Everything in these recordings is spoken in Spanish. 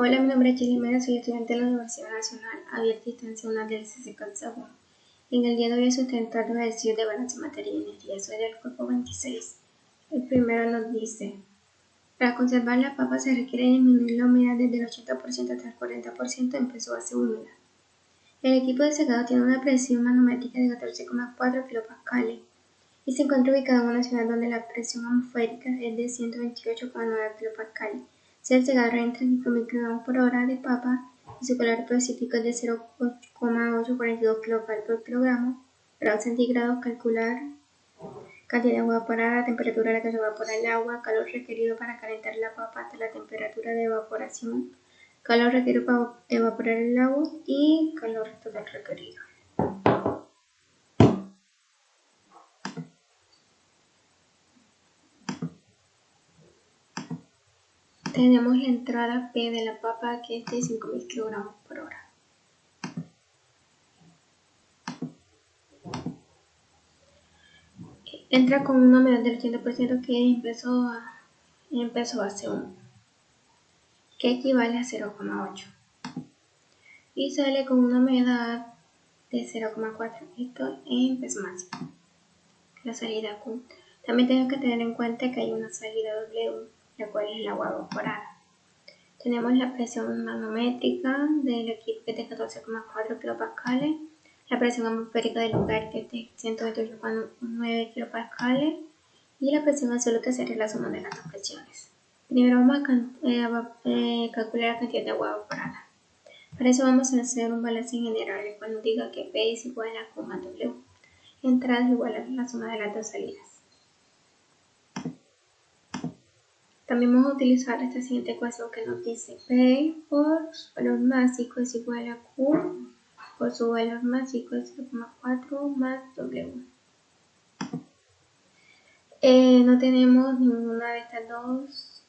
Hola, mi nombre es Chely, soy estudiante de la Universidad Nacional Abierta y Extensional del CCK Sagún. En el día de hoy voy a sustentar los ejercicios de balance de materia y energía. Soy del cuerpo 26. El primero nos dice: para conservar la papa se requiere disminuir la humedad desde el 80% hasta el 40% en peso base húmeda. El equipo de secado tiene una presión manométrica de 14,4 kilopascales y se encuentra ubicado en una ciudad donde la presión atmosférica es de 128,9 kilopascales. Si el secador entra en 5 microgramos por hora de papa y su calor específico es de 0,842 kilopascales por kilogramo, grados centígrados, calcular cantidad de agua evaporada, temperatura a la que se evapora el agua, calor requerido para calentar la papa hasta la temperatura de evaporación, calor requerido para evaporar el agua y calor total requerido. Tenemos la entrada P de la papa, que es de 5.000 kilogramos por hora. Entra con una humedad del 80% que es en peso base 1, que equivale a 0,8. Y sale con una humedad de 0,4, esto en peso máximo. La salida Q. También tenemos que tener en cuenta que hay una salida W, la cual es el agua evaporada. Tenemos la presión manométrica del equipo, que es de 14,4 kilopascales, la presión atmosférica del lugar, que es de 128,9 kilopascales, y la presión absoluta sería la suma de las dos presiones. Primero vamos a calcular la cantidad de agua evaporada. Para eso vamos a hacer un balance en general, el cual nos diga que P es igual a Q más W. Entrada es igual a la suma de las dos salidas. También vamos a utilizar esta siguiente ecuación que nos dice P por su valor másico es igual a Q por su valor másico es 0,4 más W. No tenemos ninguna de estas dos,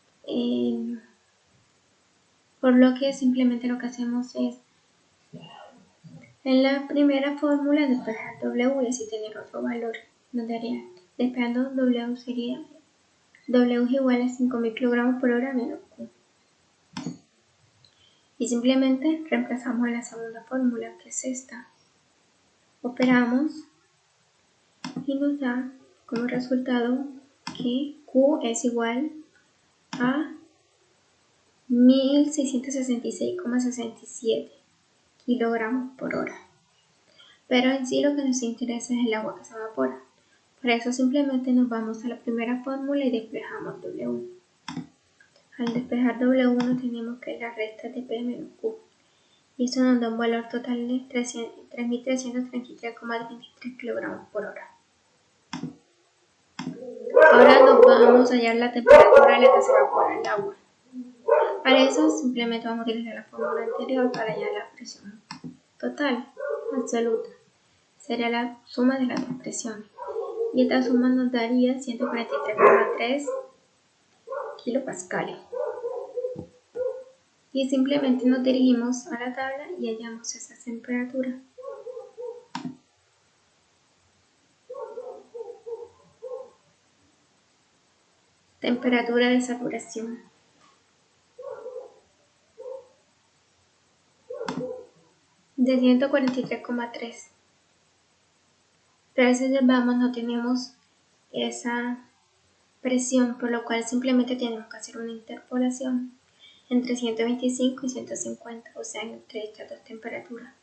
por lo que simplemente lo que hacemos es en la primera fórmula despejar W y así tener otro valor. Nos daría, despejando W sería W es igual a 5.000 kilogramos por hora menos Q. Y simplemente reemplazamos la segunda fórmula, que es esta. Operamos y nos da como resultado que Q es igual a 1666,67 kilogramos por hora. Pero en sí lo que nos interesa es el agua que se evapora. Por eso simplemente nos vamos a la primera fórmula y despejamos W. Al despejar W1 tenemos que la resta de P menos Q. Y eso nos da un valor total de 3.333,33 kilogramos por hora. Ahora nos vamos a hallar la temperatura a la que se evapora el agua. Para eso simplemente vamos a utilizar la fórmula anterior para hallar la presión total absoluta. Sería la suma de las dos presiones. Y esta suma nos daría 143,3 kilopascales. Y simplemente nos dirigimos a la tabla y hallamos esa temperatura. Temperatura de saturación. De 143,3. Pero si observamos no tenemos esa presión, por lo cual simplemente tenemos que hacer una interpolación entre 125 y 150, o sea, entre estas dos temperaturas.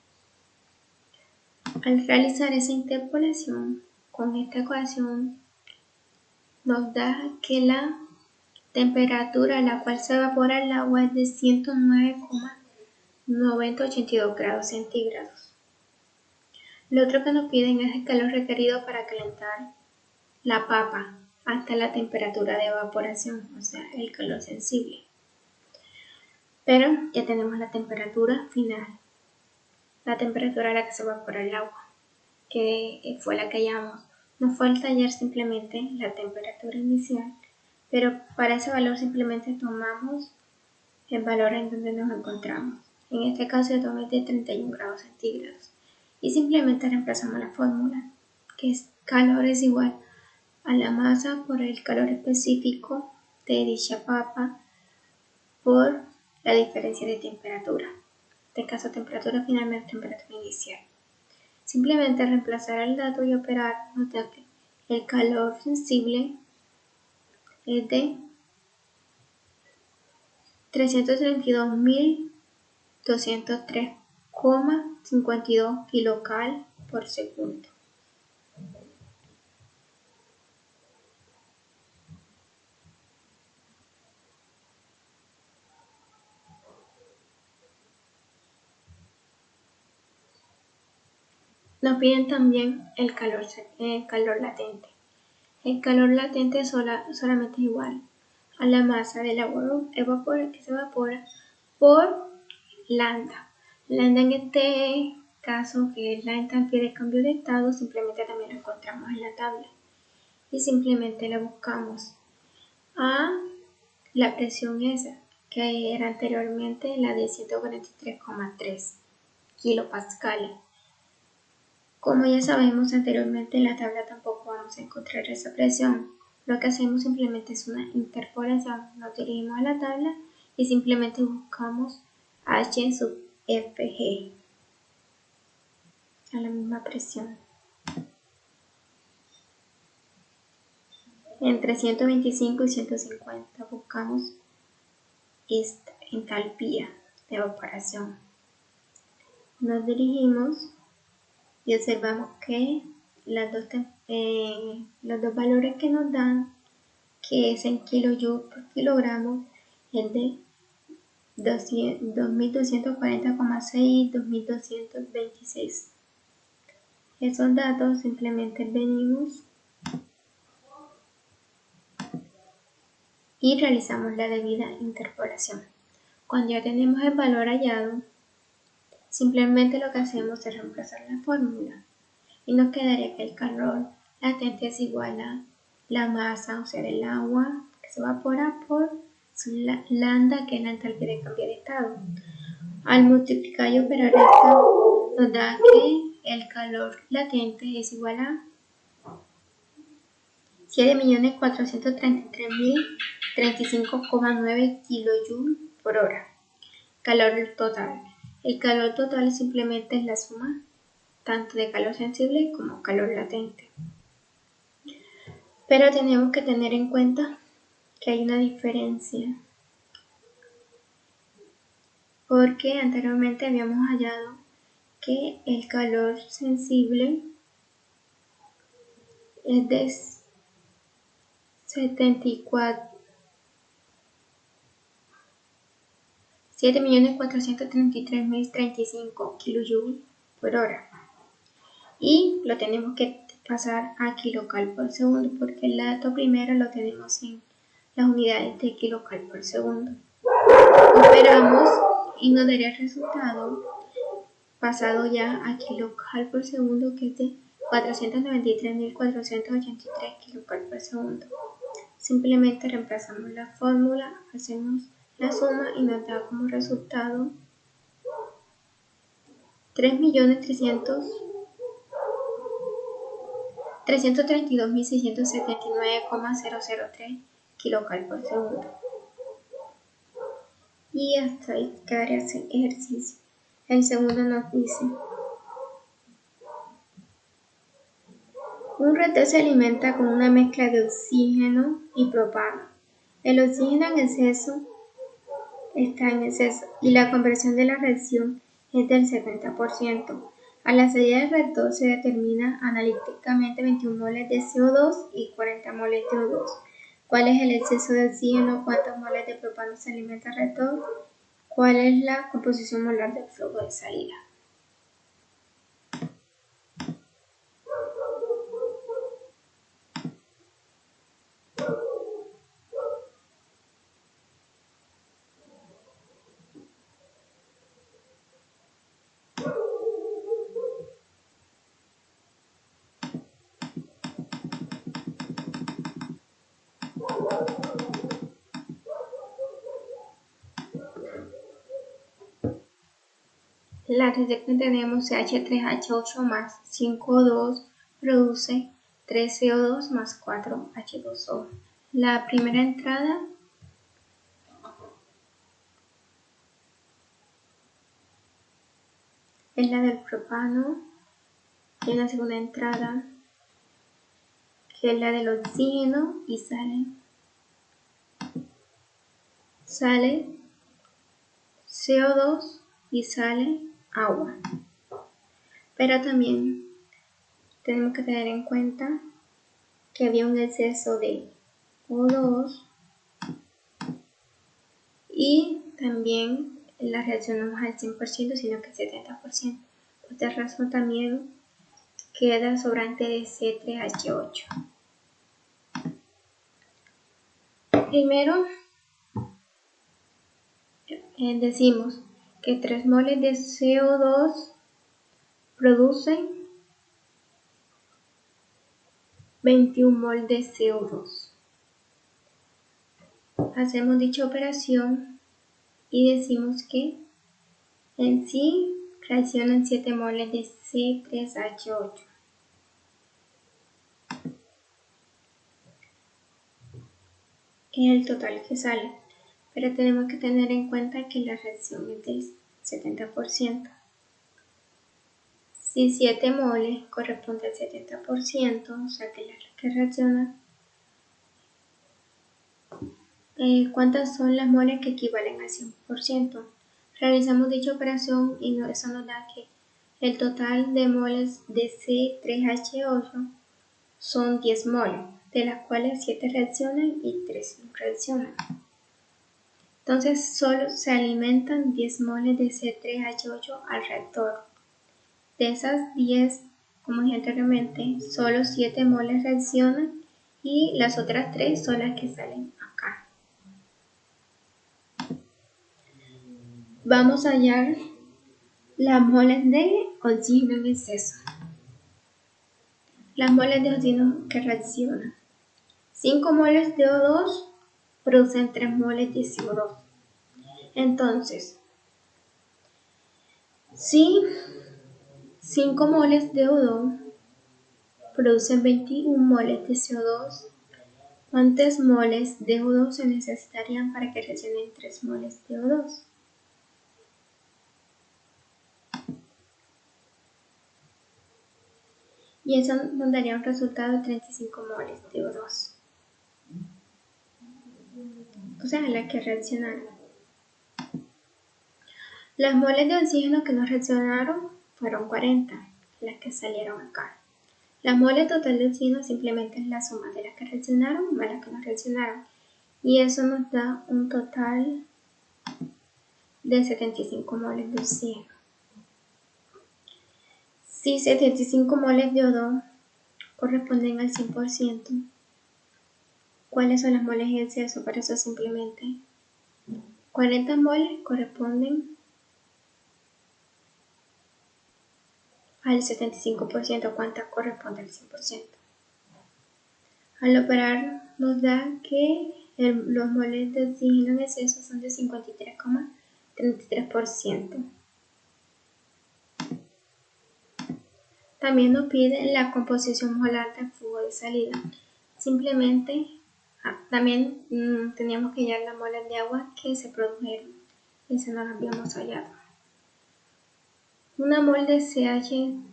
Al realizar esa interpolación con esta ecuación, nos da que la temperatura a la cual se evapora el agua es de 109,982 grados centígrados. Lo otro que nos piden es el calor requerido para calentar la papa hasta la temperatura de evaporación, o sea, el calor sensible. Pero ya tenemos la temperatura final, la temperatura a la que se evapora el agua, que fue la que hallamos. Nos falta hallar simplemente la temperatura inicial, pero para ese valor simplemente tomamos el valor en donde nos encontramos. En este caso yo tomé de 31 grados centígrados y simplemente reemplazamos la fórmula, que es calor es igual a la masa por el calor específico de dicha papa por la diferencia de temperatura. En este caso, temperatura final menos temperatura inicial. Simplemente reemplazar el dato y operar, nota que el calor sensible es de 332.203,52 kilocal por segundo. Nos piden también el calor latente. El calor latente solamente es igual a la masa del agua que se evapora por lambda. Lambda en este caso, que es la entalpía de cambio de estado, simplemente también la encontramos en la tabla. Y simplemente la buscamos a la presión esa, que era anteriormente la de 143,3 kilopascales. Como ya sabemos anteriormente, en la tabla tampoco vamos a encontrar esa presión. Lo que hacemos simplemente es una interpolación. Nos dirigimos a la tabla y simplemente buscamos H sub Fg a la misma presión. Entre 125 y 150 buscamos esta entalpía de evaporación. Nos dirigimos y observamos que los dos valores que nos dan, que es en kilojoules por kilogramo, es de 2240,6 y 2226. Esos datos simplemente venimos y realizamos la debida interpolación. Cuando ya tenemos el valor hallado, simplemente lo que hacemos es reemplazar la fórmula y nos quedaría que el calor latente es igual a la masa, o sea, del agua que se evapora por su lambda, que es la entalpía de cambio de estado. Al multiplicar y operar esto, nos da que el calor latente es igual a 7.433.035,9 kilojoules por hora. Calor total. El calor total simplemente es la suma tanto de calor sensible como calor latente. Pero tenemos que tener en cuenta que hay una diferencia, porque anteriormente habíamos hallado que el calor sensible es de 7.433.035 kilojoules por hora. Y lo tenemos que pasar a kilocal por segundo, porque el dato primero lo tenemos en las unidades de kilocal por segundo. Operamos y nos daría el resultado pasado ya a kilocal por segundo, que es de 493.483 kilocal por segundo. Simplemente reemplazamos la fórmula, hacemos la suma y nos da como resultado 332.679,003 kilocal por segundo. Y hasta ahí quedaría ese ejercicio. El segundo nos dice: un reactor se alimenta con una mezcla de oxígeno y propano. El oxígeno está en exceso y la conversión de la reacción es del 70%. A la salida del reactor se determina analíticamente 21 moles de CO2 y 40 moles de O2. ¿Cuál es el exceso de oxígeno? ¿Cuántos moles de propano se alimenta el reactor? ¿Cuál es la composición molar del flujo de salida? La receta que tenemos CH3H8 más 5O2 produce 3CO2 más 4H2O. La primera entrada es la del propano, y una segunda entrada, que es la del oxígeno, y sale CO2 y sale agua. Pero también tenemos que tener en cuenta que había un exceso de O2 y también la reacción no es al 100%, sino que al 70%. Por esta razón también queda sobrante de C3H8. Primero decimos que 3 moles de CO2 producen 21 mol de CO2. Hacemos dicha operación y decimos que en sí reaccionan 7 moles de C3H8. Es el total que sale, pero tenemos que tener en cuenta que la reacción es del 70%. Si 7 moles corresponde al 70%, o sea que la que reacciona, ¿cuántas son las moles que equivalen al 100%? Realizamos dicha operación y eso nos da que el total de moles de C3H8 son 10 moles, de las cuales 7 reaccionan y 3 no reaccionan. Entonces solo se alimentan 10 moles de C3H8 al reactor. De esas 10, como dije anteriormente, solo 7 moles reaccionan y las otras 3 son las que salen acá. Vamos a hallar las moles de oxígeno en exceso. Las moles de oxígeno que reaccionan. 5 moles de O2 producen 3 moles de CO2. Entonces, si 5 moles de O2 producen 21 moles de CO2, ¿cuántos moles de O2 se necesitarían para que reaccionen 3 moles de O2? Y eso nos daría un resultado de 35 moles de O2. O sea, la que reaccionaron. Las moles de oxígeno que no reaccionaron fueron 40, las que salieron acá. La mole total de oxígeno simplemente es la suma de las que reaccionaron más las que no reaccionaron. Y eso nos da un total de 75 moles de oxígeno. Si 75 moles de O2 corresponden al 100%, ¿cuáles son las moles en exceso? Para eso simplemente 40 moles corresponden al 75%, ¿cuántas corresponde al 100%? Al operar nos da que los moles de oxígeno en exceso son de 53,33%. También nos pide la composición molar del flujo de salida. Simplemente, también teníamos que hallar las moles de agua que se produjeron. Eso no lo habíamos hallado. Una mol de CH3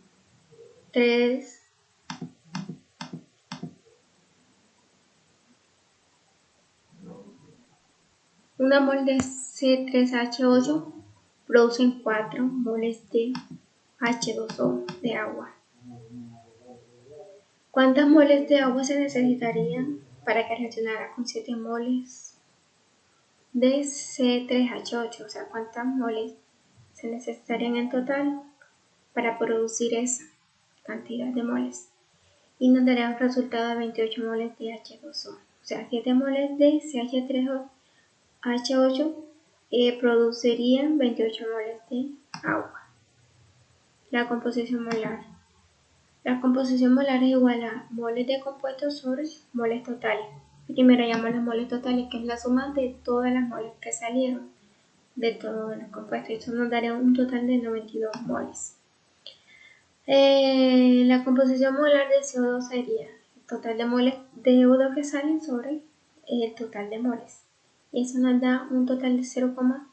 Una mol de C3H8 producen 4 moles de H2O de agua. ¿Cuántas moles de agua se necesitarían para que reaccionara con 7 moles de C3H8? O sea, ¿cuántas moles se necesitarían en total para producir esa cantidad de moles? Y nos daría un resultado de 28 moles de H2O. O sea, 7 moles de CH3H8 producirían 28 moles de agua. La composición molar. La composición molar es igual a moles de compuestos sobre moles totales. Primero hallamos las moles totales, que es la suma de todas las moles que salieron de todos los compuestos. Esto nos daría un total de 92 moles. La composición molar de CO2 sería el total de moles de O2 que salen sobre el total de moles. Y eso nos da un total de 0,0